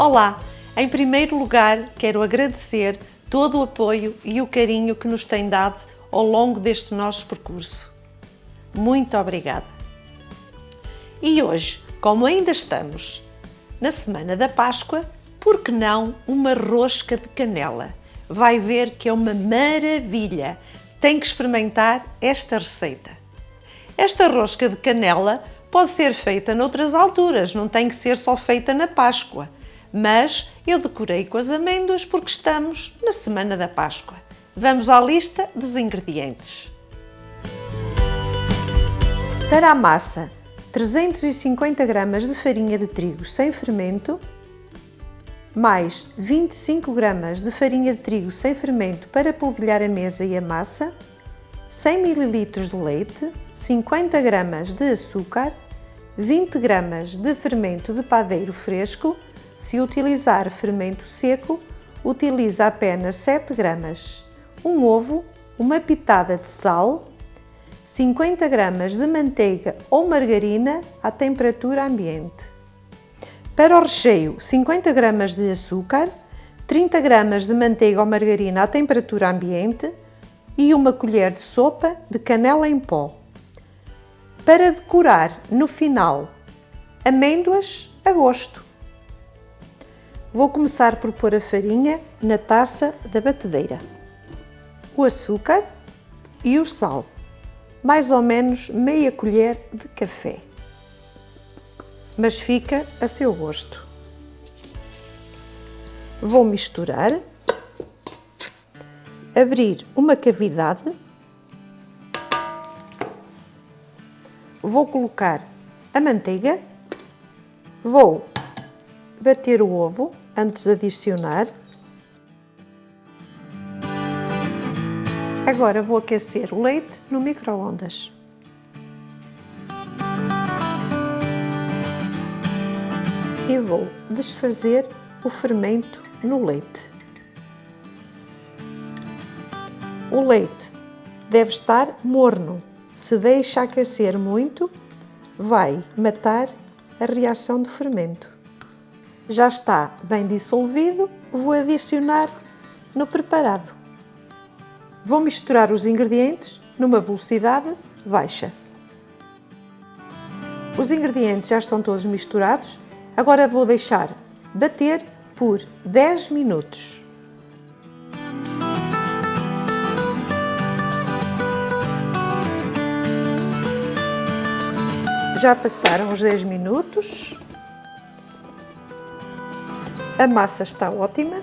Olá! Em primeiro lugar, quero agradecer todo o apoio e o carinho que nos tem dado ao longo deste nosso percurso. Muito obrigada! E hoje, como ainda estamos na semana da Páscoa, por que não uma rosca de canela? Vai ver que é uma maravilha! Tem que experimentar esta receita. Esta rosca de canela pode ser feita noutras alturas, não tem que ser só feita na Páscoa. Mas eu decorei com as amêndoas porque estamos na semana da Páscoa. Vamos à lista dos ingredientes. Para a massa, 350 gramas de farinha de trigo sem fermento, mais 25 gramas de farinha de trigo sem fermento para polvilhar a mesa e a massa, 100 ml de leite, 50 gramas de açúcar, 20 gramas de fermento de padeiro fresco. Se utilizar fermento seco, utiliza apenas 7 gramas, um ovo, uma pitada de sal, 50 gramas de manteiga ou margarina à temperatura ambiente. Para o recheio, 50 gramas de açúcar, 30 gramas de manteiga ou margarina à temperatura ambiente e uma colher de sopa de canela em pó. Para decorar, no final, amêndoas a gosto. Vou começar por pôr a farinha na taça da batedeira, o açúcar e o sal, mais ou menos meia colher de café, mas fica a seu gosto. Vou misturar, abrir uma cavidade, vou colocar a manteiga, vou bater o ovo antes de adicionar. Agora vou aquecer o leite no micro-ondas. E vou desfazer o fermento no leite. O leite deve estar morno. Se deixa aquecer muito, vai matar a reação do fermento. Já está bem dissolvido, vou adicionar no preparado. Vou misturar os ingredientes numa velocidade baixa. Os ingredientes já estão todos misturados, agora vou deixar bater por 10 minutos. Já passaram os 10 minutos. A massa está ótima.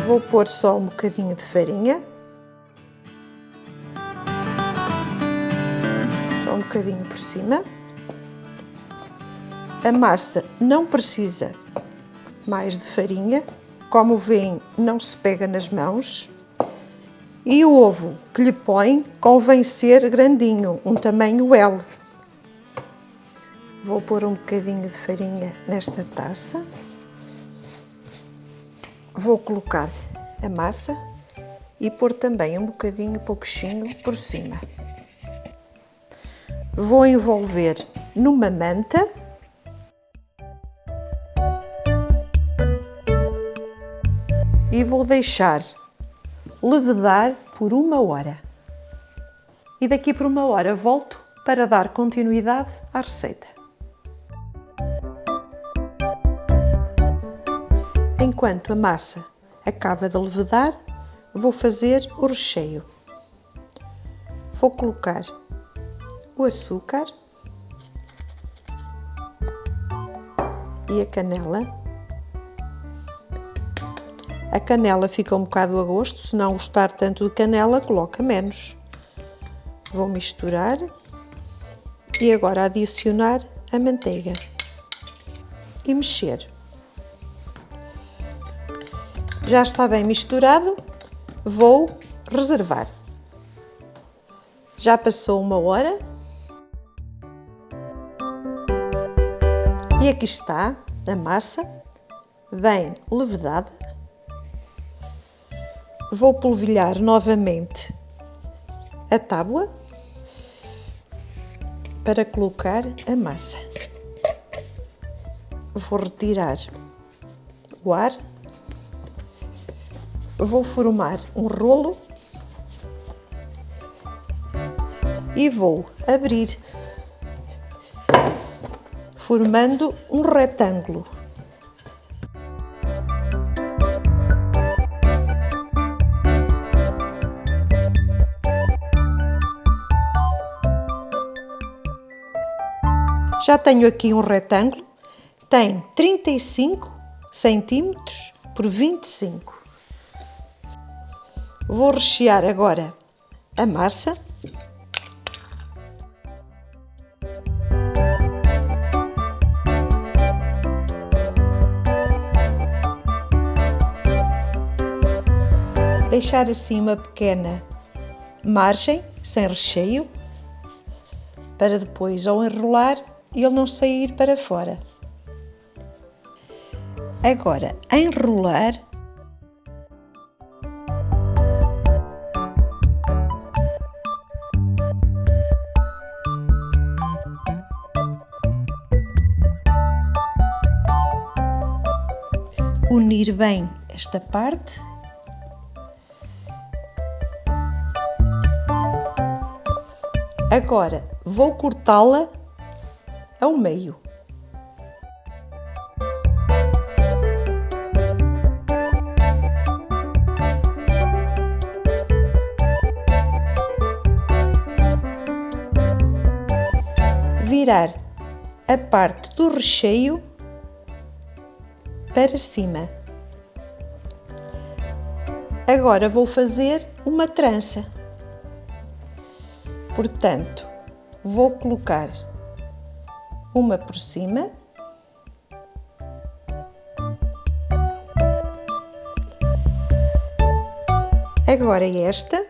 Vou pôr só um bocadinho de farinha. Só um bocadinho por cima. A massa não precisa mais de farinha. Como veem, não se pega nas mãos. E o ovo que lhe põe convém ser grandinho, um tamanho L. Vou pôr um bocadinho de farinha nesta taça. Vou colocar a massa e pôr também um bocadinho, pouquinho por cima. Vou envolver numa manta. E vou deixar levedar por 1 hora. E daqui por 1 hora volto para dar continuidade à receita. Enquanto a massa acaba de levedar, vou fazer o recheio. Vou colocar o açúcar e a canela. A canela fica um bocado a gosto, se não gostar tanto de canela, coloca menos. Vou misturar e agora adicionar a manteiga e mexer. Já está bem misturado, vou reservar. Já passou 1 hora e aqui está a massa, bem levedada. Vou polvilhar novamente a tábua para colocar a massa. vou retirar o ar, vou formar um rolo e vou abrir, formando um retângulo. Já tenho aqui um retângulo, tem 35 centímetros por 25. Vou rechear agora a massa. Deixar assim uma pequena margem, sem recheio, para depois, ao enrolar, ele não sair para fora. Agora, enrolar. Unir bem esta parte. Agora, vou cortá-la ao meio. Virar a parte do recheio para cima. Agora vou fazer uma trança. Portanto, vou colocar uma por cima, agora esta,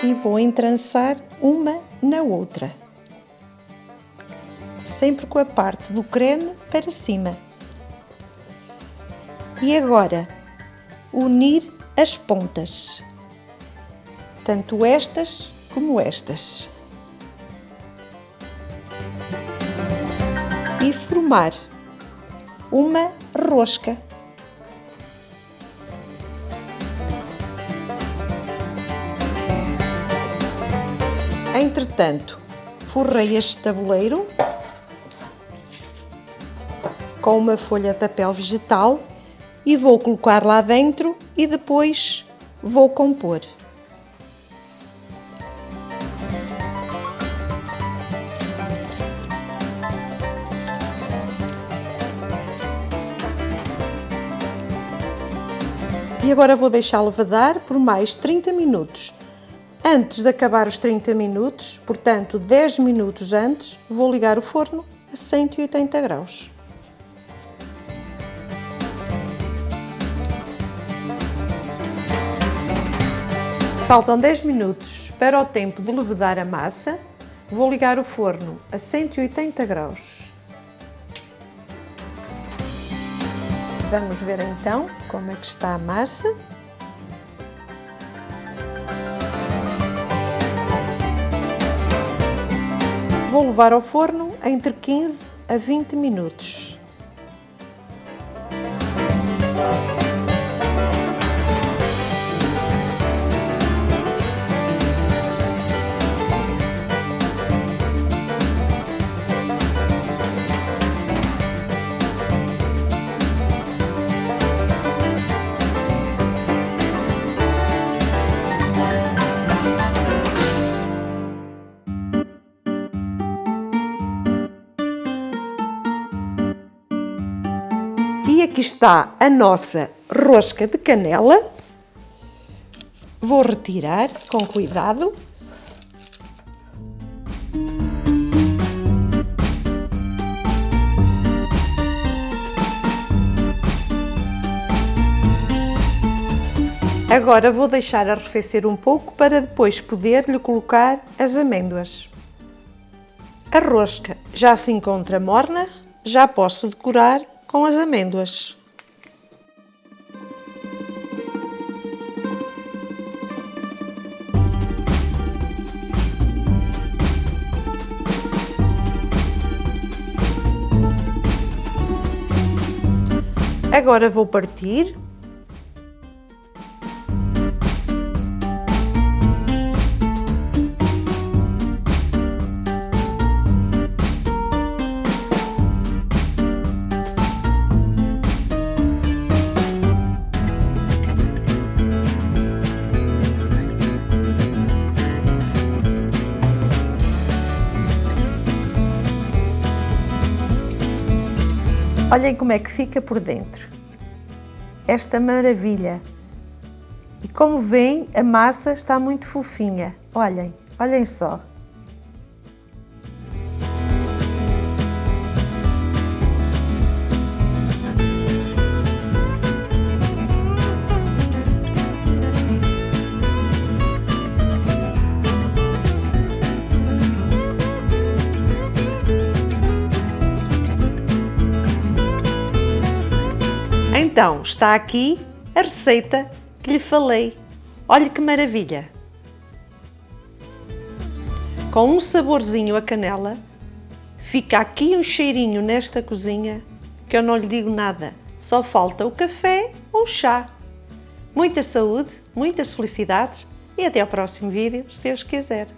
e vou entrançar uma na outra, sempre com a parte do creme para cima. E agora, unir as pontas, tanto estas como estas, e formar uma rosca. Entretanto, forrei este tabuleiro com uma folha de papel vegetal e vou colocar lá dentro e depois vou compor. E agora vou deixá-lo vedar por mais 30 minutos. Antes de acabar os 30 minutos, portanto 10 minutos antes, vou ligar o forno a 180 graus. Faltam 10 minutos para o tempo de levedar a massa. Vou ligar o forno a 180 graus. Vamos ver então como é que está a massa. Vou levar ao forno entre 15 a 20 minutos. E aqui está a nossa rosca de canela. Vou retirar com cuidado. Agora vou deixar arrefecer um pouco para depois poder-lhe colocar as amêndoas. A rosca já se encontra morna, já posso decorar com as amêndoas. Agora vou partir. Olhem como é que fica por dentro. Esta maravilha! E como veem, a massa está muito fofinha. Olhem, olhem só. Então, está aqui a receita que lhe falei. Olhe que maravilha! Com um saborzinho a canela, fica aqui um cheirinho nesta cozinha que eu não lhe digo nada. Só falta o café ou o chá. Muita saúde, muitas felicidades e até ao próximo vídeo, se Deus quiser.